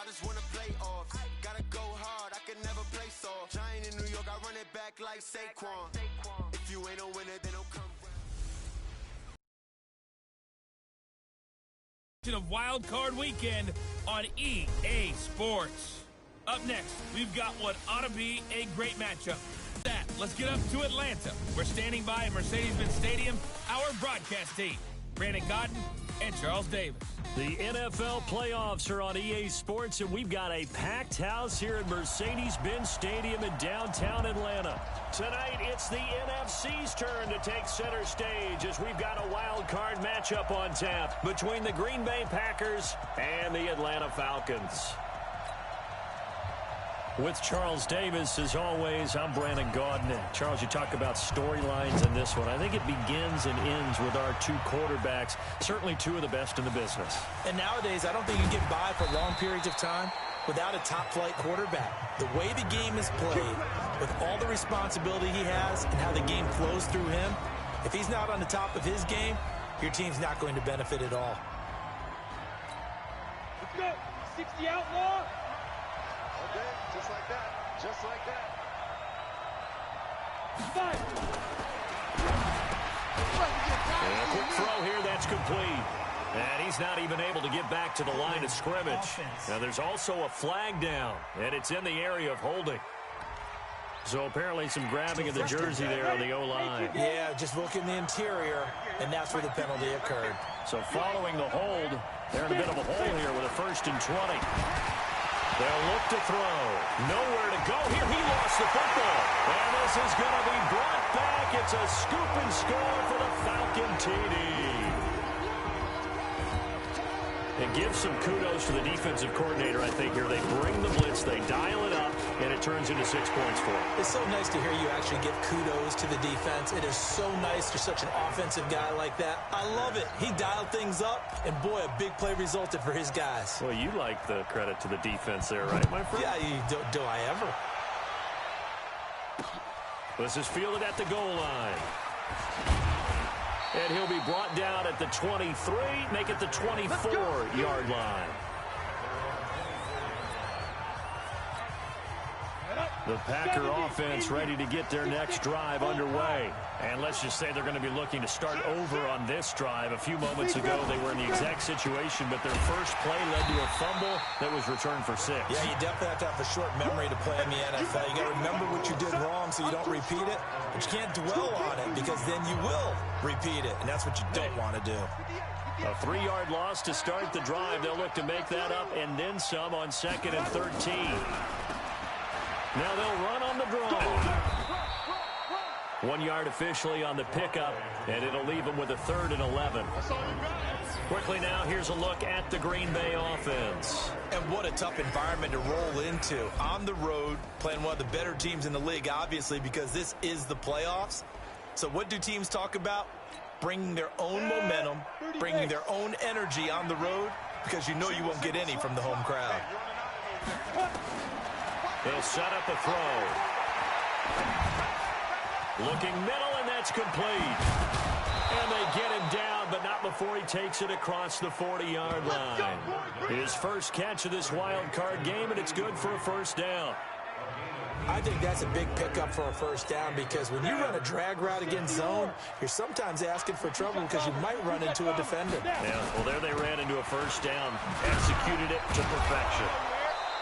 I just wanna play off. Gotta go hard, I can never play soft. Giant in New York, I run it back like Saquon. If you ain't a winner, then don't come. Of Wild Card Weekend on EA Sports. Up next, we've got what ought to be a great matchup. Let's get up to Atlanta. We're standing by at Mercedes-Benz Stadium, our broadcast team, Brandon Godden and Charles Davis. The NFL playoffs are on EA Sports, and we've got a packed house here at Mercedes-Benz Stadium in downtown Atlanta. Tonight, it's the NFC's turn to take center stage as we've got a wild card matchup on tap between the Green Bay Packers and the Atlanta Falcons. With Charles Davis, as always, I'm Brandon Gaudin. Charles, you talk about storylines in this one. I think it begins and ends with our two quarterbacks, certainly two of the best in the business. And nowadays, I don't think you can get by for long periods of time without a top-flight quarterback. The way the game is played, with all the responsibility he has and how the game flows through him, if he's not on the top of his game, your team's not going to benefit at all. Let's go. 60 outlaw. Okay, just like that. Just like that. And a quick throw here, that's complete. And he's not even able to get back to the line of scrimmage. Now there's also a flag down, and it's in the area of holding. So apparently some grabbing of the jersey there on the O-line. Yeah, just look in the interior, and that's where the penalty occurred. So following the hold, they're in a bit of a hole here with a 1st and 20. They'll look to throw. Nowhere to go here. He lost the football. And this is going to be brought back. It's a scoop and score for the Falcon TD. It gives some kudos to the defensive coordinator, I think, here. They bring the blitz, they dial it up, and it turns into 6 points for them. It's so nice to hear you actually give kudos to the defense. It is so nice for such an offensive guy like that. I love it. He dialed things up, and boy, a big play resulted for his guys. Well, you like the credit to the defense there, right, my friend? Yeah, do I ever? This is fielded at the goal line. And he'll be brought down at the 23, make it the 24-yard line. The Packer offense ready to get their next drive underway. And let's just say they're going to be looking to start over on this drive. A few moments ago, they were in the exact situation, but their first play led to a fumble that was returned for 6. Yeah, you definitely have to have a short memory to play in the NFL. You got to remember what you did wrong so you don't repeat it, but you can't dwell on it because then you will repeat it, and that's what you don't want to do. A 3-yard loss to start the drive. They'll look to make that up and then some on 2nd and 13. Now they'll run on the draw. 1 yard officially on the pickup, and it'll leave them with a 3rd and 11. Quickly now, here's a look at the Green Bay offense. And what a tough environment to roll into. On the road, playing one of the better teams in the league, obviously, because this is the playoffs. So what do teams talk about? Bringing their own momentum, bringing their own energy on the road, because you know you won't get any from the home crowd. They'll set up a throw. Looking middle, and that's complete. And they get him down, but not before he takes it across the 40-yard line. His first catch of this wild card game, and it's good for a 1st down. I think that's a big pickup for a 1st down because when you run a drag route against zone, you're sometimes asking for trouble because you might run into a defender. Yeah, well, there they ran into a 1st down, executed it to perfection.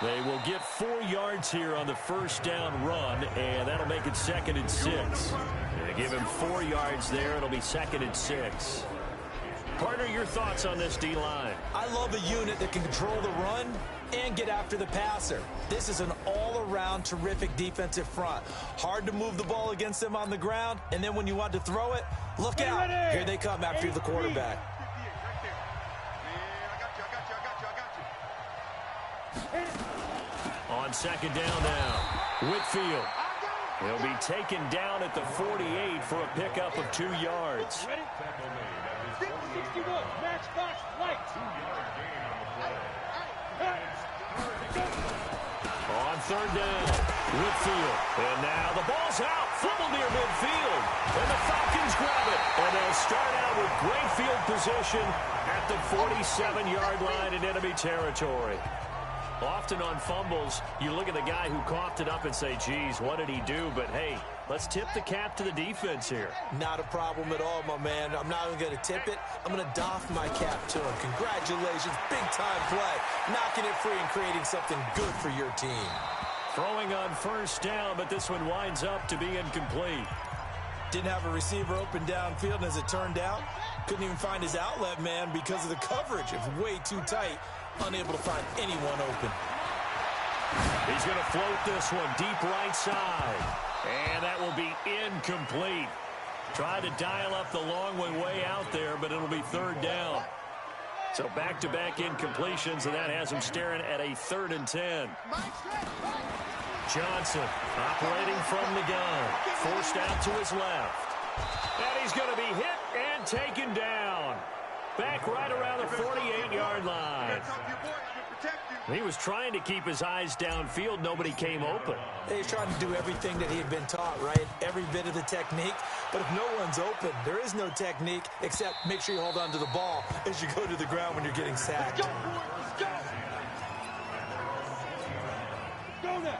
They will get 4 yards here on the 1st down run, and that'll make it 2nd and 6. They give him 4 yards there. It'll be 2nd and 6. Partner, your thoughts on this D-line? I love a unit that can control the run and get after the passer. This is an all-around terrific defensive front. Hard to move the ball against them on the ground, and then when you want to throw it, look out. Here they come after the quarterback. On 2nd down now, Whitfield. He'll be taken down at the 48 for a pickup of 2 yards. Ready? 61, matchbox light. On 3rd down, Whitfield. And now the ball's out, fumble near midfield. And the Falcons grab it. And they'll start out with great field position at the 47-yard line in enemy territory. Often on fumbles, you look at the guy who coughed it up and say, geez, what did he do? But, hey, let's tip the cap to the defense here. Not a problem at all, my man. I'm not even going to tip it. I'm going to doff my cap to him. Congratulations. Big-time play. Knocking it free and creating something good for your team. Throwing on first down, but this one winds up to be incomplete. Didn't have a receiver open downfield, and as it turned out, couldn't even find his outlet man because of the coverage. It was way too tight. Unable to find anyone open. He's going to float this one deep right side. And that will be incomplete. Tried to dial up the long one way out there, but it'll be third down. So back-to-back incompletions, and that has him staring at a 3rd and 10. Johnson operating from the gun. Forced out to his left. And he's going to be hit and taken down. Back right around the 48-yard line. He was trying to keep his eyes downfield. Nobody came open. He's trying to do everything that he had been taught, right? Every bit of the technique. But if no one's open, there is no technique except make sure you hold on to the ball as you go to the ground when you're getting sacked.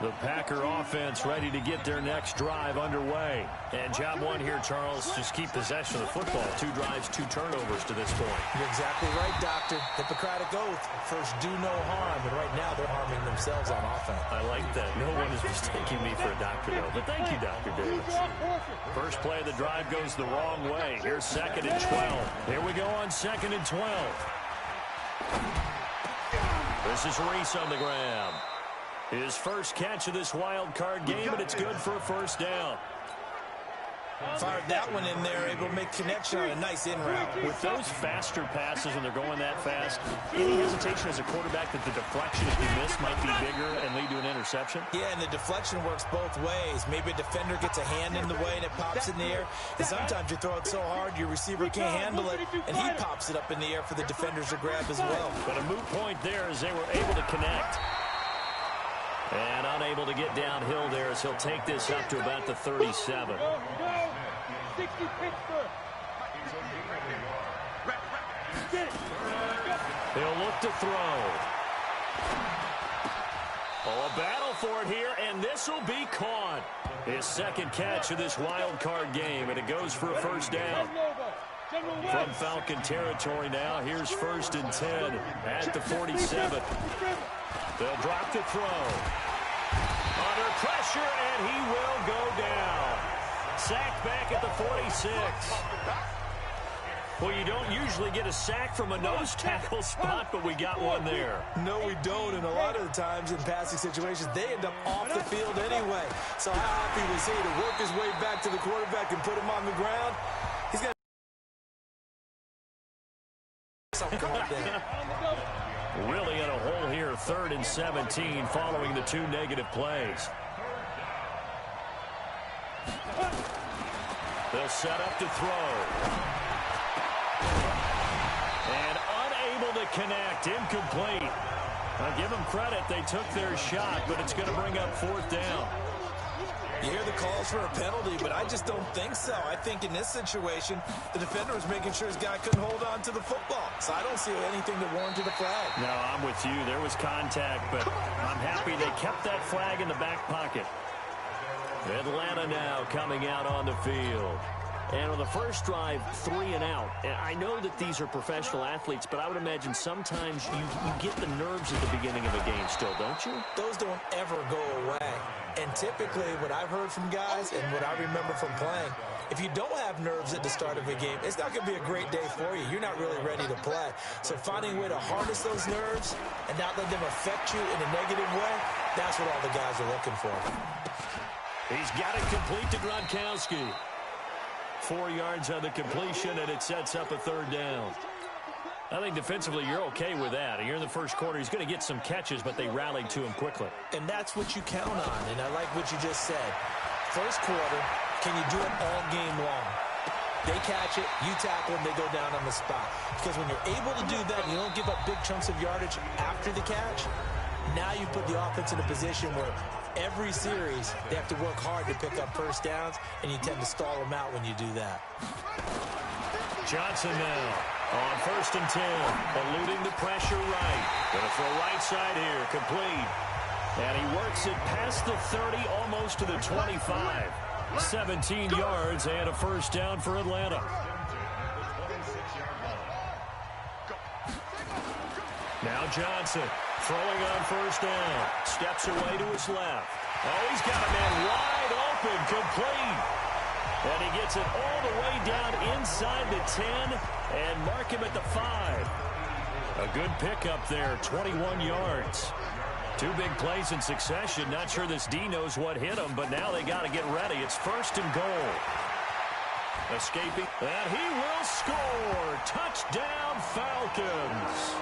The Packer offense ready to get their next drive underway. And job one here, Charles, just keep possession of the football. 2 drives, 2 turnovers to this point. You're exactly right, Doctor. Hippocratic oath. First, do no harm. And right now, they're harming themselves on offense. I like that. No one is mistaking me for a doctor, though. But thank you, Dr. Davis. First play of the drive goes the wrong way. Here's 2nd and 12. Here we go on 2nd and 12. This is Reese on the ground. His first catch of this wild card game, but it's good for a first down. Fired that one in there, able to make connection on a nice in route. With those faster passes when they're going that fast, any hesitation as a quarterback that the deflection, if you miss, might be bigger and lead to an interception? Yeah, and the deflection works both ways. Maybe a defender gets a hand in the way and it pops in the air. And sometimes you throw it so hard your receiver can't handle it, and he pops it up in the air for the defenders to grab as well. But a moot point there as they were able to connect. And unable to get downhill there as he'll take this up to about the 37. Go, 60 Pittsburgh. He'll look to throw. Oh, a battle for it here, and this will be caught. His 2nd catch of this wild card game, and it goes for a first down. From Falcon territory now, here's 1st and 10 at the 47. They'll drop to throw. Under pressure, and he will go down. Sacked back at the 46. Well, you don't usually get a sack from a nose tackle spot, but we got one there. No, we don't, and a lot of the times in passing situations, they end up off the field anyway. So how happy was he to work his way back to the quarterback and put him on the ground? He's got really in a hole here, 3rd and 17 following the 2 negative plays. They'll set up to throw. And unable to connect, incomplete. I'll give them credit, they took their shot, but it's going to bring up 4th down. You hear the calls for a penalty, but I just don't think so. I think in this situation, the defender was making sure his guy couldn't hold on to the football. So I don't see anything that warranted a flag. No, I'm with you. There was contact, but I'm happy they kept that flag in the back pocket. Atlanta now coming out on the field. And on the first drive, 3 and out. And I know that these are professional athletes, but I would imagine sometimes you get the nerves at the beginning of a game still, don't you? Those don't ever go away. And typically, what I've heard from guys and what I remember from playing, if you don't have nerves at the start of a game, it's not going to be a great day for you. You're not really ready to play. So finding a way to harness those nerves and not let them affect you in a negative way, that's what all the guys are looking for. He's got it complete to Gronkowski. 4 yards on the completion, and it sets up a 3rd down. I think defensively you're okay with that. Here in the first quarter, he's going to get some catches, but they rallied to him quickly. And that's what you count on, and I like what you just said. First quarter, can you do it all game long? They catch it, you tackle them, they go down on the spot. Because when you're able to do that, you don't give up big chunks of yardage after the catch, now you put the offense in a position where every series they have to work hard to pick up first downs, and you tend to stall them out when you do that. Johnson now. On 1st and 10, eluding the pressure right. Going to throw right side here, complete. And he works it past the 30, almost to the 25. 17 yards and a first down for Atlanta. Now Johnson throwing on 1st down. Steps away to his left. Oh, he's got a man wide open, complete. And he gets it all the way down inside the 10 and mark him at the 5. A good pickup there, 21 yards. 2 big plays in succession. Not sure this D knows what hit him, but now they got to get ready. It's 1st and goal. Escaping, and he will score. Touchdown, Falcons.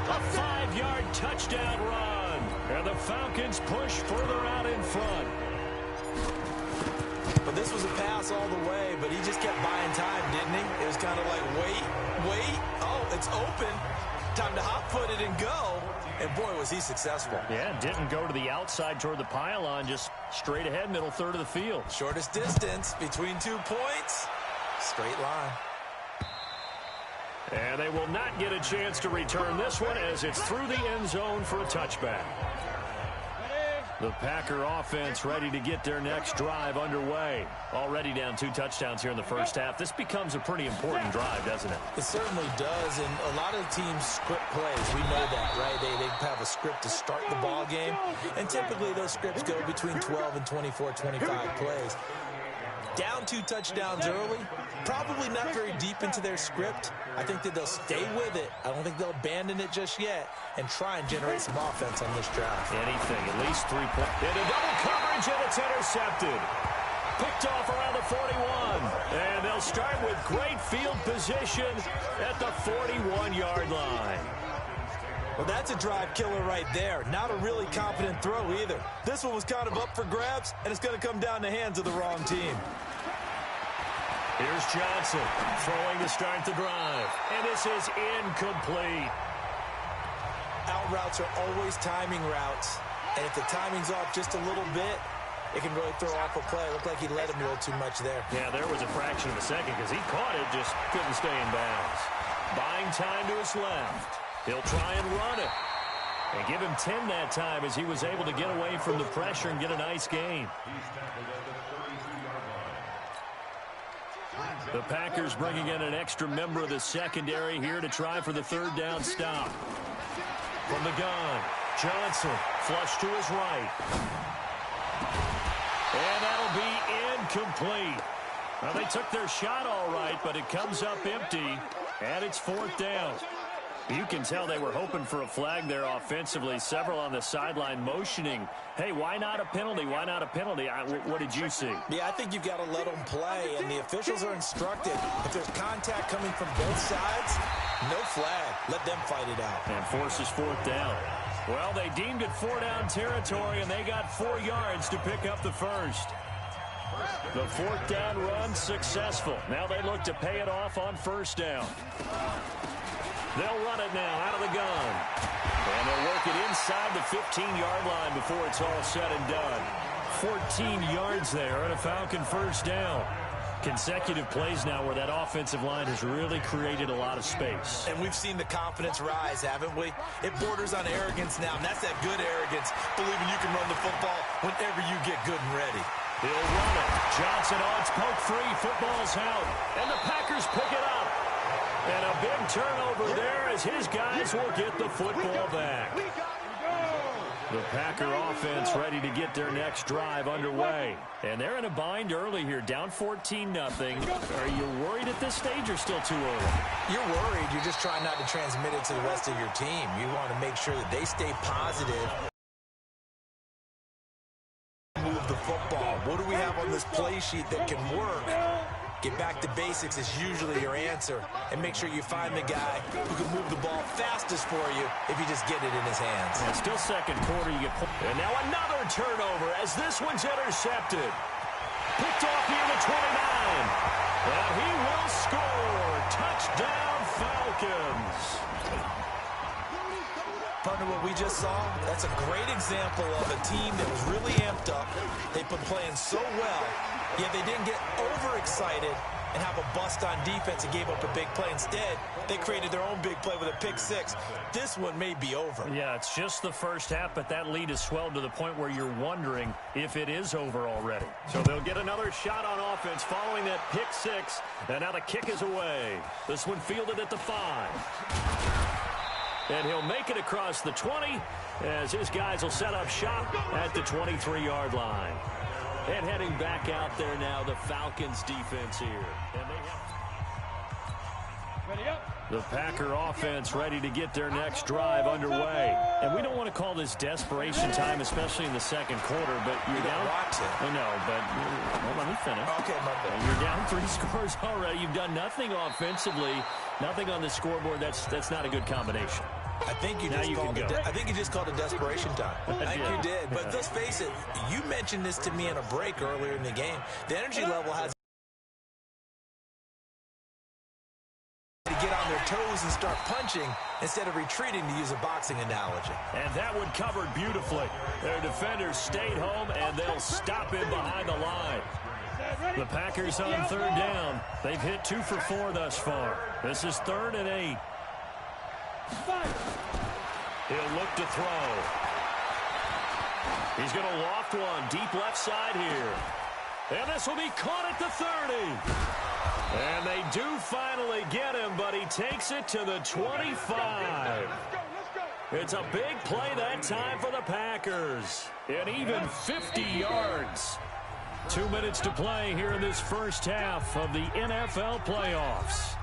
A 5-yard touchdown run. And the Falcons push further out in front. But this was a pass all the way, but he just kept buying time, didn't he? It was kind of like, wait. Oh, it's open. Time to hot-foot it and go. And, boy, was he successful. Yeah, didn't go to the outside toward the pylon, just straight ahead, middle third of the field. Shortest distance between 2 points. Straight line. And they will not get a chance to return this one as it's through the end zone for a touchback. The Packer offense ready to get their next drive underway. Already down 2 touchdowns here in the first half. This becomes a pretty important drive, doesn't it? It certainly does, and a lot of teams script plays. We know that, right? They have a script to start the ball game, and typically those scripts go between 12 and 24, 25 plays. Down 2 touchdowns early, probably not very deep into their script. I think that they'll stay with it. I don't think they'll abandon it just yet and try and generate some offense on this drive. Anything, at least 3 points. Into double coverage, and it's intercepted. Picked off around the 41. And they'll start with great field position at the 41-yard line. Well, that's a drive killer right there. Not a really confident throw either. This one was kind of up for grabs, and it's going to come down the hands of the wrong team. Here's Johnson throwing to start the drive. And this is incomplete. Out routes are always timing routes. And if the timing's off just a little bit, it can really throw off a play. It looked like he let him a little too much there. Yeah, there was a fraction of a second because he caught it, just couldn't stay in bounds. Buying time to his left. He'll try and run it. And give him 10 that time as he was able to get away from the pressure and get a nice gain. The Packers bringing in an extra member of the secondary here to try for the 3rd down stop. From the gun, Johnson flush to his right. And that'll be incomplete. Well, they took their shot all right, but it comes up empty, and it's 4th down. You can tell they were hoping for a flag there offensively. Several on the sideline motioning, hey, why not a penalty? Why not a penalty? What did you see? Yeah, I think you've got to let them play, and the officials are instructed. If there's contact coming from both sides, no flag. Let them fight it out. And forces 4th down. Well, they deemed it 4-down territory, and they got 4 yards to pick up the first. The 4th down run successful. Now they look to pay it off on 1st down. They'll run it now out of the gun. And they'll work it inside the 15-yard line before it's all said and done. 14 yards there and a Falcon 1st down. Consecutive plays now where that offensive line has really created a lot of space. And we've seen the confidence rise, haven't we? It borders on arrogance now, and that's that good arrogance, believing you can run the football whenever you get good and ready. He'll run it. Johnson on its poke free. Football's out. And the Packers pick it up. And a big turnover there as his guys will get the football back. The Packer offense ready to get their next drive underway. And they're in a bind early here, down 14-0. Are you worried at this stage or still too early? You're worried. You're just trying not to transmit it to the rest of your team. You want to make sure that they stay positive. Move the football. What do we have on this play sheet that can work? Get back to basics is usually your answer. And make sure you find the guy who can move the ball fastest for you if you just get it in his hands. And still 2nd quarter, you get... And now another turnover as this one's intercepted. Picked off near the 29. And he will score. Touchdown, Falcons. Partner, what we just saw, that's a great example of a team that was really amped up. They've been playing so well, yet they didn't get overexcited and have a bust on defense and gave up a big play. Instead, they created their own big play with a pick six. This one may be over. Yeah, it's just the first half, but that lead has swelled to the point where you're wondering if it is over already. So they'll get another shot on offense following that pick six, and now the kick is away. This one fielded at the 5. And he'll make it across the 20 as his guys will set up shop at the 23-yard line. And heading back out there now, the Falcons defense here. And they have the Packer offense ready to get their next drive underway. And we don't want to call this desperation time, especially in the second quarter, but you're down. I know, but well, let me finish. Okay, my bad. You're down 3 scores already. You've done nothing offensively, nothing on the scoreboard. That's not a good combination. I think you just called it desperation time. I think you did. But let's face it, you mentioned this to me in a break earlier in the game. The energy level has to get on their toes and start punching instead of retreating, to use a boxing analogy. And that one covered beautifully. Their defenders stayed home, and they'll stop him behind the line. The Packers on third down. They've hit 2 for 4 thus far. This is 3rd and 8. He'll look to throw. He's going to loft one deep left side here. And this will be caught at the 30. And they do finally get him, but he takes it to the 25. It's a big play that time for the Packers. And even 50 yards. 2 minutes to play here in this first half of the NFL playoffs.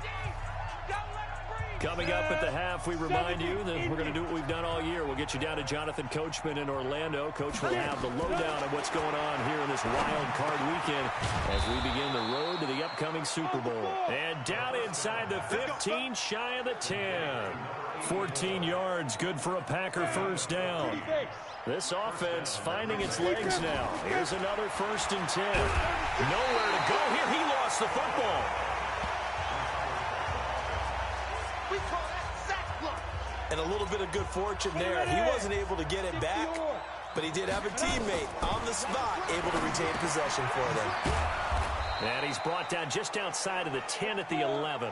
Coming up at the half, we remind you that we're going to do what we've done all year. We'll get you down to Jonathan Coachman in Orlando. Coach will have the lowdown of what's going on here in this wild card weekend as we begin the road to the upcoming Super Bowl. And down inside the 15, shy of the 10. 14 yards, good for a Packer first down. This offense finding its legs now. Here's another 1st and 10. Nowhere to go here. He lost the football. And a little bit of good fortune there. He wasn't able to get it back, but he did have a teammate on the spot able to retain possession for them. And he's brought down just outside of the 10 at the 11.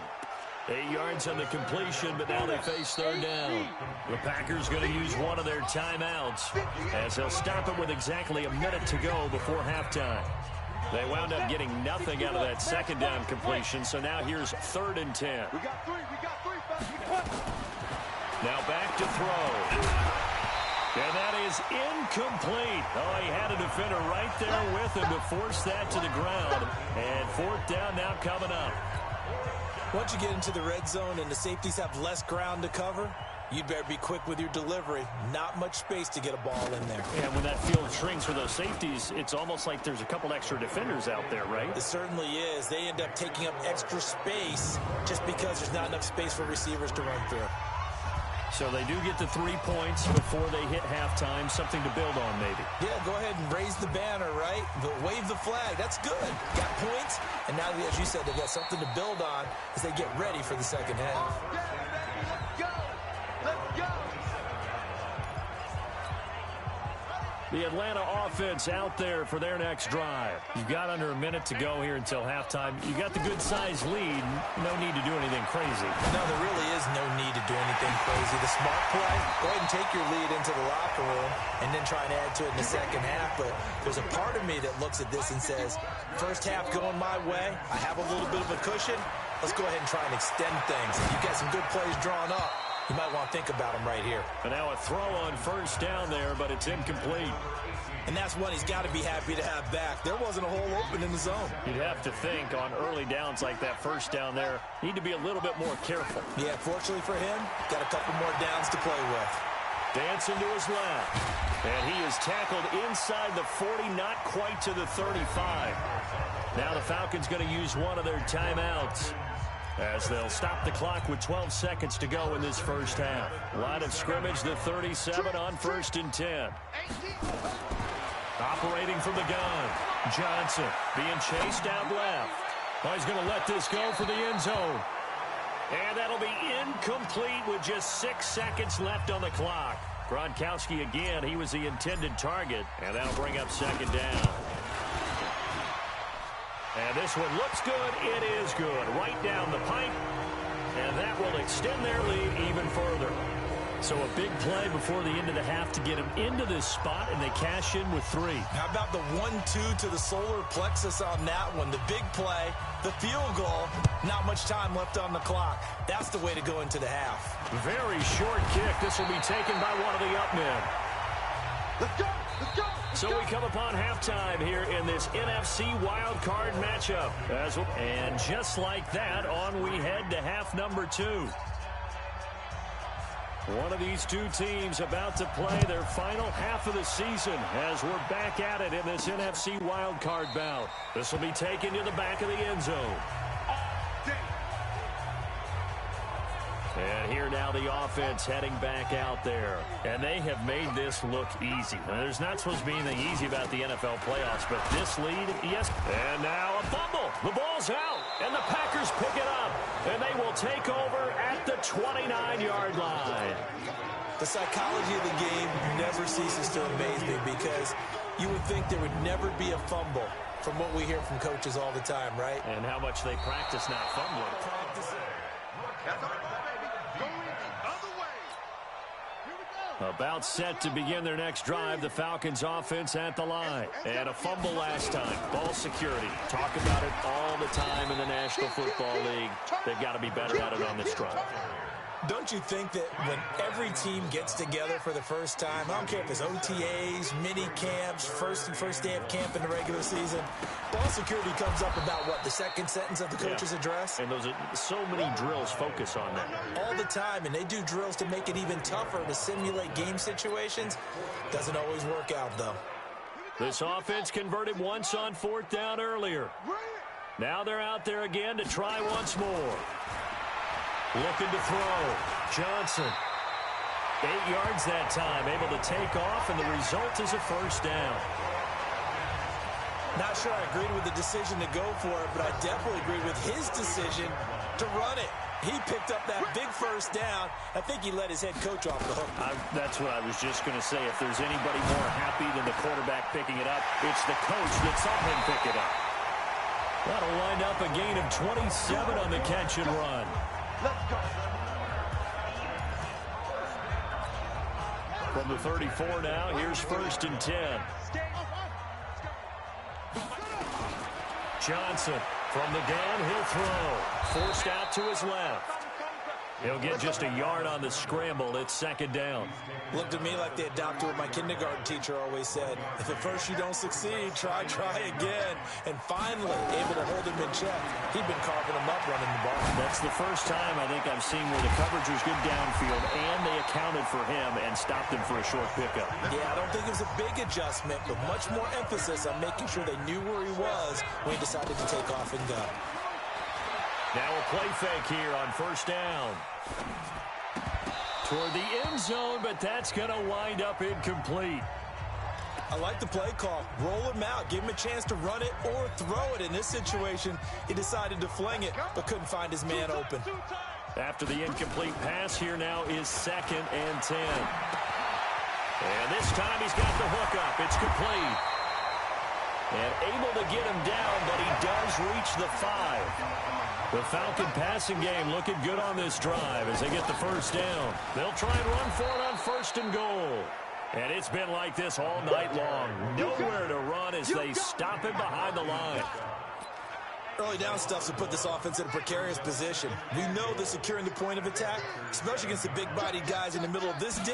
8 yards on the completion, but now they face 3rd down. The Packers going to use one of their timeouts as they'll stop it with exactly a minute to go before halftime. They wound up getting nothing out of that 2nd down completion, so now here's 3rd and 10. We got three. Now back to throw. And that is incomplete. Oh, he had a defender right there with him to force that to the ground. And 4th down now coming up. Once you get into the red zone and the safeties have less ground to cover, you'd better be quick with your delivery. Not much space to get a ball in there. And when that field shrinks for those safeties, it's almost like there's a couple extra defenders out there, right? It certainly is. They end up taking up extra space just because there's not enough space for receivers to run through. So they do get the 3 points before they hit halftime. Something to build on, maybe. Yeah, go ahead and raise the banner, right? But wave the flag. That's good. Got points. And now, as you said, they've got something to build on as they get ready for the second half. Let's go. The Atlanta offense out there for their next drive. You've got under a minute to go here until halftime. You got the good-sized lead. No need to do anything crazy. No, there really is no need to do anything crazy. The smart play, go ahead and take your lead into the locker room and then try and add to it in the second half. But there's a part of me that looks at this and says, first half going my way. I have a little bit of a cushion. Let's go ahead and try and extend things. If you've got some good plays drawn up, you might want to think about them right here. And now a throw on 1st down there, but it's incomplete. And that's one he's got to be happy to have back. There wasn't a hole open in the zone. You'd have to think on early downs like that 1st down there, need to be a little bit more careful. Yeah, fortunately for him, got a couple more downs to play with. Dancing to his left. And he is tackled inside the 40, not quite to the 35. Now the Falcons going to use one of their timeouts as they'll stop the clock with 12 seconds to go in this first half. Line of scrimmage, the 37 on 1st and 10. Operating from the gun. Johnson being chased out left. Oh, he's going to let this go for the end zone. And that'll be incomplete with just 6 seconds left on the clock. Gronkowski again, he was the intended target. And that'll bring up 2nd down. And this one looks good. It is good. Right down the pipe. And that will extend their lead even further. So a big play before the end of the half to get them into this spot, and they cash in with 3. How about the 1-2 to the solar plexus on that one? The big play, the field goal, not much time left on the clock. That's the way to go into the half. Very short kick. This will be taken by one of the up men. Let's go! Let's go! So we come upon halftime here in this NFC wildcard matchup. And just like that, on we head to half number 2. One of these two teams about to play their final half of the season as we're back at it in this NFC wildcard bout. This will be taken to the back of the end zone. And here now the offense heading back out there. And they have made this look easy. Now, there's not supposed to be anything easy about the NFL playoffs, but this lead, yes. And now a fumble. The ball's out, and the Packers pick it up. And they will take over at the 29-yard line. The psychology of the game never ceases to amaze me because you would think there would never be a fumble from what we hear from coaches all the time, right? And how much they practice not fumbling. That's all right, baby. Going the other way. Here we go. About set to begin their next drive, the Falcons offense at the line. And a fumble last time. Ball security. Talk about it all the time in the National Football League. They've got to be better at it on this drive. Don't you think that when every team gets together for the first time, I don't care if it's OTAs, mini camps, first day of camp in the regular season, ball security comes up about what, the second sentence of the coach's address? And those are so many drills focus on that. All the time, and they do drills to make it even tougher to simulate game situations. Doesn't always work out, though. This offense converted once on 4th down earlier. Now they're out there again to try once more. Looking to throw. Johnson. 8 yards that time. Able to take off, and the result is a first down. Not sure I agreed with the decision to go for it, but I definitely agreed with his decision to run it. He picked up that big first down. I think he let his head coach off the hook. That's what I was just going to say. If there's anybody more happy than the quarterback picking it up, it's the coach that saw him pick it up. That'll wind up a gain of 27 on the catch and run. Let's go. From the 34 now, here's 1st and 10. Johnson from the gun, he'll throw. Forced out to his left. He'll get just a yard on the scramble. It's 2nd down. Looked to me like they adopted what my kindergarten teacher always said. If at first you don't succeed, try again. And finally, able to hold him in check. He'd been carving him up running the ball. That's the first time I think I've seen where the coverage was good downfield, and they accounted for him and stopped him for a short pickup. Yeah, I don't think it was a big adjustment, but much more emphasis on making sure they knew where he was when he decided to take off and go. Now a play fake here on 1st down. Toward the end zone, but that's going to wind up incomplete. I like the play call. Roll him out. Give him a chance to run it or throw it. In this situation, he decided to fling it, but couldn't find his man open. After the incomplete pass, here now is 2nd and 10. And this time he's got the hook up. It's complete. And able to get him down, but he does reach the 5. The Falcon passing game looking good on this drive as they get the first down. They'll try and run for it on 1st and goal. And it's been like this all night long. Nowhere to run as they stop him behind the line. Early down stuffs will put this offense in a precarious position. We know that securing the point of attack, especially against the big-bodied guys in the middle of this D,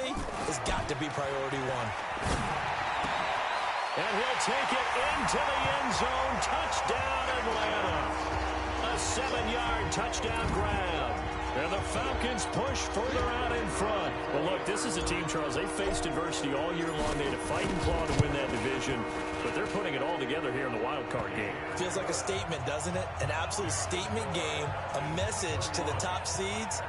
has got to be priority 1. And he'll take it into the end zone. Touchdown, Atlanta. A 7-yard touchdown grab. And the Falcons push further out in front. Well, look, this is a team, Charles, they faced adversity all year long. They had to fight and claw to win that division. But they're putting it all together here in the wild card game. Feels like a statement, doesn't it? An absolute statement game. A message to the top seeds.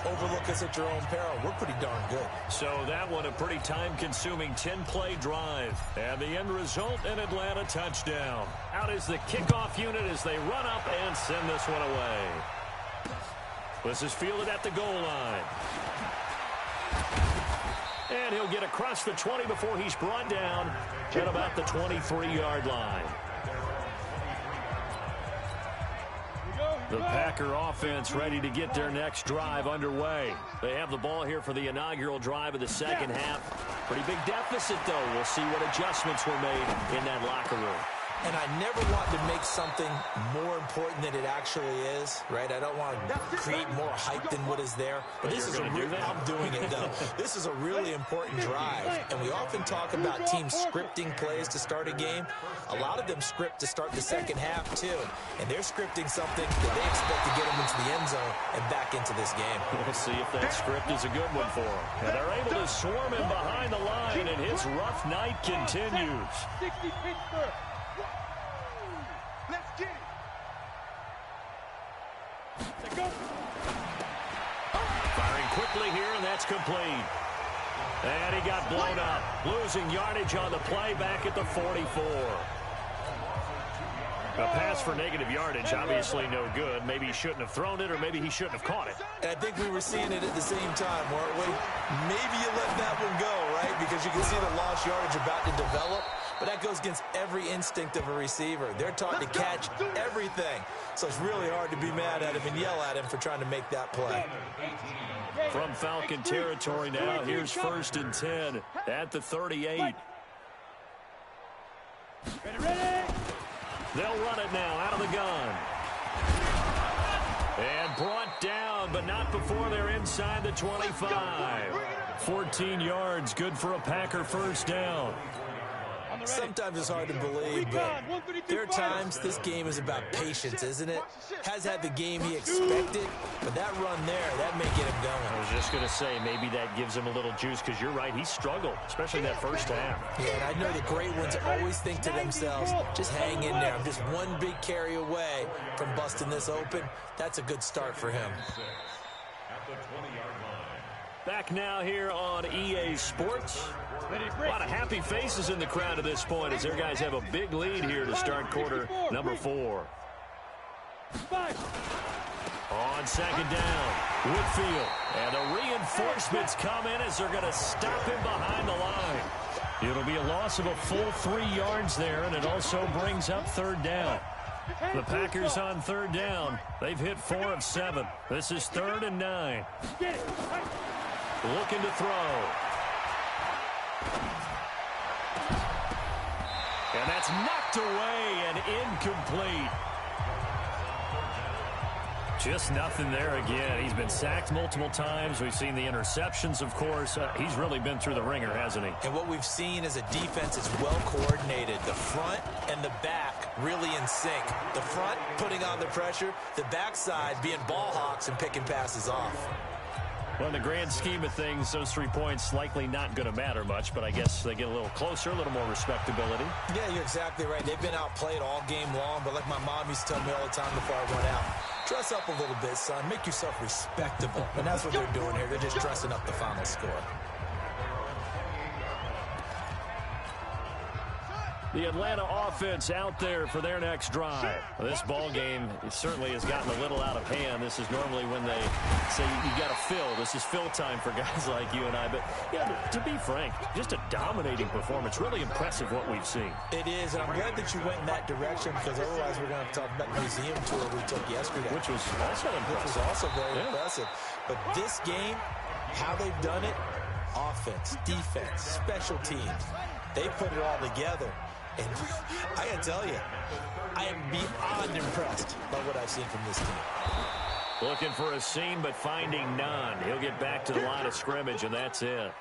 Overlook us at your own peril. We're pretty darn good. So that one a pretty time-consuming 10-play drive. And the end result, an Atlanta touchdown. Out is the kickoff unit as they run up and send this one away. This is fielded at the goal line. And he'll get across the 20 before he's brought down at about the 23-yard line. The Packer offense ready to get their next drive underway. They have the ball here for the inaugural drive of the second half. Pretty big deficit, though. We'll see what adjustments were made in that locker room. And I never want to make something more important than it actually is, right? I don't want to create more hype than what is there. But this is I'm doing it, though. This is a really important drive. And we often talk about teams scripting plays to start a game. A lot of them script to start the second half, too. And they're scripting something that they expect to get them into the end zone and back into this game. We'll see if that script is a good one for them. And they're able to swarm him behind the line, and his rough night continues. 60 Pittsburgh. Let's get it. Firing quickly here, and that's complete. And he got blown up. Losing yardage on the play back at the 44. A pass for negative yardage, obviously no good. Maybe he shouldn't have thrown it, or maybe he shouldn't have caught it. And I think we were seeing it at the same time, weren't we? Maybe you let that one go, right? Because you can see the lost yardage about to develop. But that goes against every instinct of a receiver. They're taught to catch everything. So it's really hard to be mad at him and yell at him for trying to make that play. From Falcon territory now, here's 1st and 10 at the 38. They'll run it now out of the gun. And brought down, but not before they're inside the 25. 14 yards, good for a Packer first down. Sometimes it's hard to believe, but there are times this game is about patience, isn't it? Has had the game he expected, but that run there, that may get him going. I was just going to say, maybe that gives him a little juice, because you're right, he struggled, especially that first half. Yeah, and I know the great ones always think to themselves, just hang in there. I'm just one big carry away from busting this open. That's a good start for him. Back now here on EA Sports. A lot of happy faces in the crowd at this point as their guys have a big lead here to start quarter number 4. On second down, Whitfield. And the reinforcements come in as they're going to stop him behind the line. It'll be a loss of a full 3 yards there, and it also brings up 3rd down. The Packers on 3rd down. They've hit 4 of 7. This is 3rd and 9. Looking to throw. And that's knocked away and incomplete. Just nothing there again. He's been sacked multiple times. We've seen the interceptions, of course. He's really been through the ringer, hasn't he? And what we've seen is a defense that's well coordinated. The front and the back really in sync. The front putting on the pressure. The backside being ball hawks and picking passes off. Well, in the grand scheme of things, those 3 points likely not going to matter much, but I guess they get a little closer, a little more respectability. Yeah, you're exactly right. They've been outplayed all game long, but like my mom used to tell me all the time before I went out, dress up a little bit, son. Make yourself respectable. And that's what they're doing here. They're just dressing up the final score. The Atlanta offense out there for their next drive. This ball game, it certainly has gotten a little out of hand. This is normally when they say you got to fill. This is fill time for guys like you and I. But yeah, to be frank, just a dominating performance. Really impressive what we've seen. It is, and I'm glad that you went in that direction because otherwise we're going to talk about the museum tour we took yesterday. Which was also impressive. Which was also very impressive. But this game, how they've done it, offense, defense, special teams, they put it all together. And I got to tell you, I am beyond impressed by what I've seen from this team. Looking for a seam, but finding none. He'll get back to the line of scrimmage, and that's it.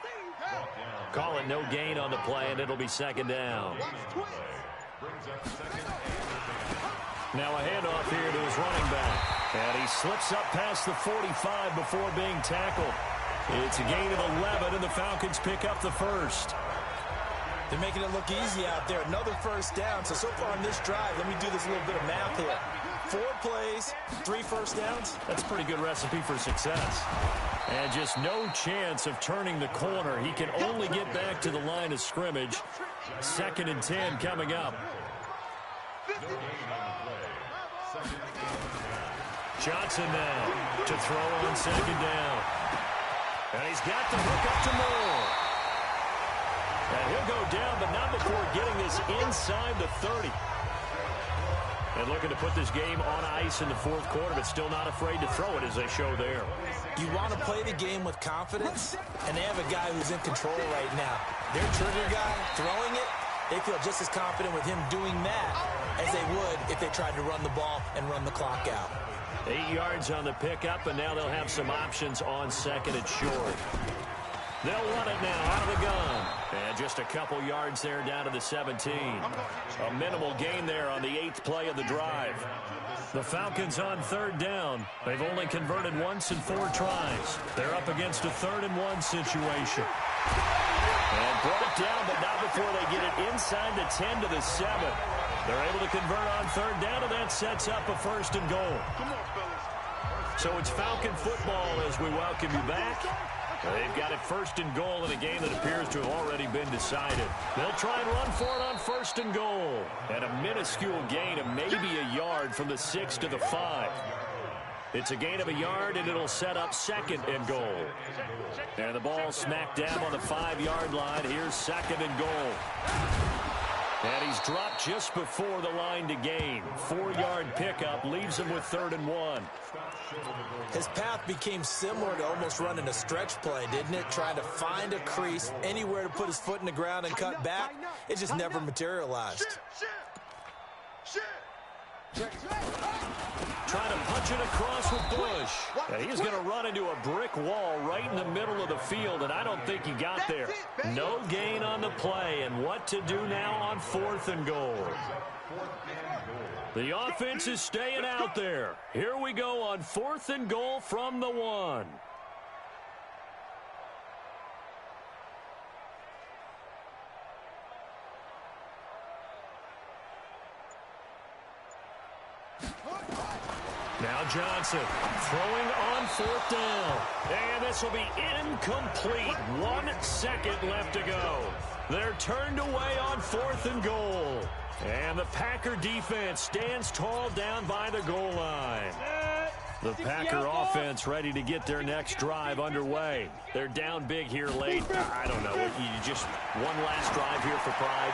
Call it no gain on the play, and it'll be 2nd down. Now a handoff here to his running back. And he slips up past the 45 before being tackled. It's a gain of 11, and the Falcons pick up the first. They're making it look easy out there. Another first down. So far on this drive, let me do this little bit of math here. 4 plays, 3 first downs. That's a pretty good recipe for success. And just no chance of turning the corner. He can only get back to the line of scrimmage. 2nd and 10 coming up. Johnson now to throw on 2nd down. And he's got the hook up to Moore. And he'll go down, but not before getting this inside the 30. And looking to put this game on ice in the fourth quarter, but still not afraid to throw it as they show there. You want to play the game with confidence, and they have a guy who's in control right now. Their trigger guy throwing it, they feel just as confident with him doing that as they would if they tried to run the ball and run the clock out. 8 yards on the pickup, and now they'll have some options on second and short. They'll run it now out of the gun. And just a couple yards there down to the 17. A minimal gain there on the 8th play of the drive. The Falcons on third down. They've only converted once in 4 tries. They're up against a 3rd-and-1 situation. And brought down, but not before they get it inside the 10 to the 7. They're able to convert on third down, and that sets up a 1st and goal. So it's Falcon football as we welcome you back. They've got it 1st and goal in a game that appears to have already been decided. They'll try and run for it on 1st and goal. And a minuscule gain of maybe a yard from the 6 to the 5. It's a gain of a yard, and it'll set up 2nd and goal. And the ball smack dab on the 5-yard line. Here's 2nd and goal. And he's dropped just before the line to gain. 4-yard pickup leaves him with 3rd and 1. His path became similar to almost running a stretch play, didn't it? Trying to find a crease, anywhere to put his foot in the ground and cut back. It just never materialized. Trying to punch it across with Bush. And he's going to run into a brick wall right in the middle of the field, and I don't think he got there. No gain on the play, and what to do now on 4th and goal. The offense is staying out there. Here we go on 4th and goal from the 1. Now Johnson throwing on 4th down. And this will be incomplete. 1 second left to go. They're turned away on 4th and goal. And the Packer defense stands tall down by the goal line. The Packer offense ready to get their next drive underway. They're down big here late. I don't know. You just one last drive here for pride.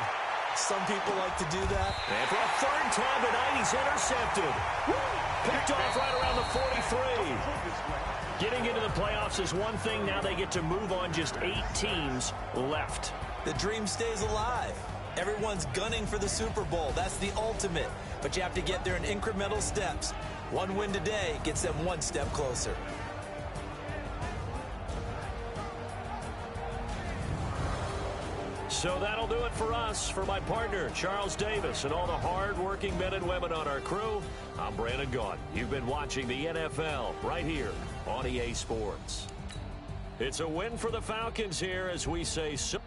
Some people like to do that. And for a 3rd time tonight, he's intercepted. Picked off right around the 43. Getting into the playoffs is one thing. Now they get to move on. Just 8 teams left. The dream stays alive. Everyone's gunning for the Super Bowl. That's the ultimate. But you have to get there in incremental steps. One win today gets them 1 step closer. So that'll do it for us. For my partner, Charles Davis, and all the hard-working men and women on our crew, I'm Brandon Gaudin. You've been watching the NFL right here on EA Sports. It's a win for the Falcons here as we say so.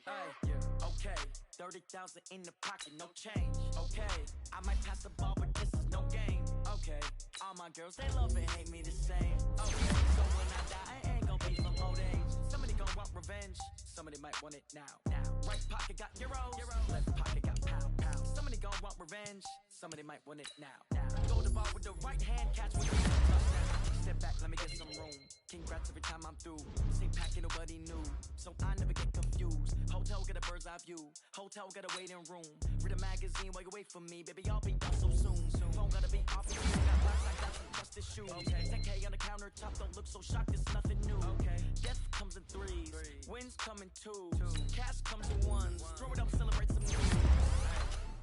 Hey, okay, 30,000 in the pocket, no change. Okay, I might pass the ball, but this is no game. Okay, all my girls, they love and hate me the same. Okay, so when I die, I ain't gon' be from old age. Somebody gon' want revenge, somebody might want it now. Right pocket got euros, left pocket got pound. Somebody gon' want revenge, somebody might want it now. Go the ball with the right hand, catch with the touchdown. Step back, let me get some room. Congrats every time I'm through. Same packet, nobody knew, so I never get confused. Hotel get a bird's eye view. Hotel got a waiting room. Read a magazine while you wait for me, baby. I'll be done so soon. Phone gotta be off. Got blocks, I got some trusted shoes. Okay. 10K on the countertop, don't look so shocked. It's nothing new. Okay. Death comes in 3s. Wins come in 2s. Cash comes in 1s. Throw it up, celebrate some news.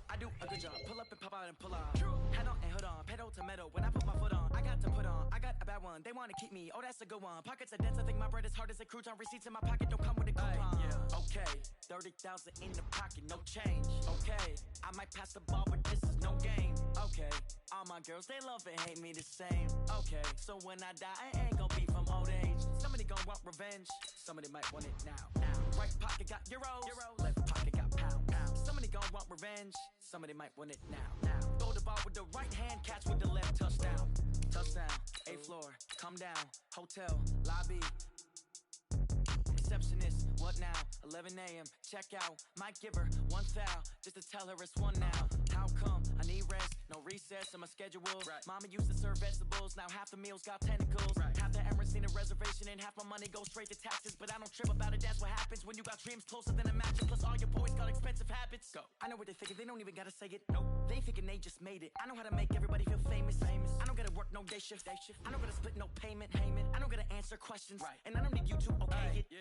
I do a good job. Pull up and pop out and pull out. Head on and hood on. Pedal to metal. When I put my foot on, I got to put on. I got a bad one. They want to keep me. Oh, that's a good one. Pockets are dense. I think my bread is hard as a crouton. Receipts in my pocket don't come with a coupon. Okay, 30,000 in the pocket, no change. Okay, I might pass the ball, but this is no game. Okay, all my girls, they love and hate me the same. Okay, so when I die, I ain't gon' be from old age. Somebody gon' want revenge. Somebody might want it now. Right pocket got euros. Left pocket got pound. Somebody gon' want revenge. Somebody might want it now. Throw the ball with the right hand, catch with the left, touchdown. Touchdown, 8th floor, come down, hotel, lobby. Receptionist, what now? 11 a.m., check out. Might give her 1 foul, just to tell her it's 1 now. How come? I need rest. No recess in my schedule. Mama used to serve vegetables, now half the meals got tentacles. Half the Emirates need a reservation and half my money goes straight to taxes. But I don't trip about it, that's what happens when you got dreams closer than a mattress. Plus all your boys got expensive habits. Go. I know what they're thinking, they don't even gotta say it. No, they thinking they just made it. I know how to make everybody feel famous. I don't gotta work no day shift. I don't gotta split no payment. I don't gotta answer questions. And I don't need you to okay it.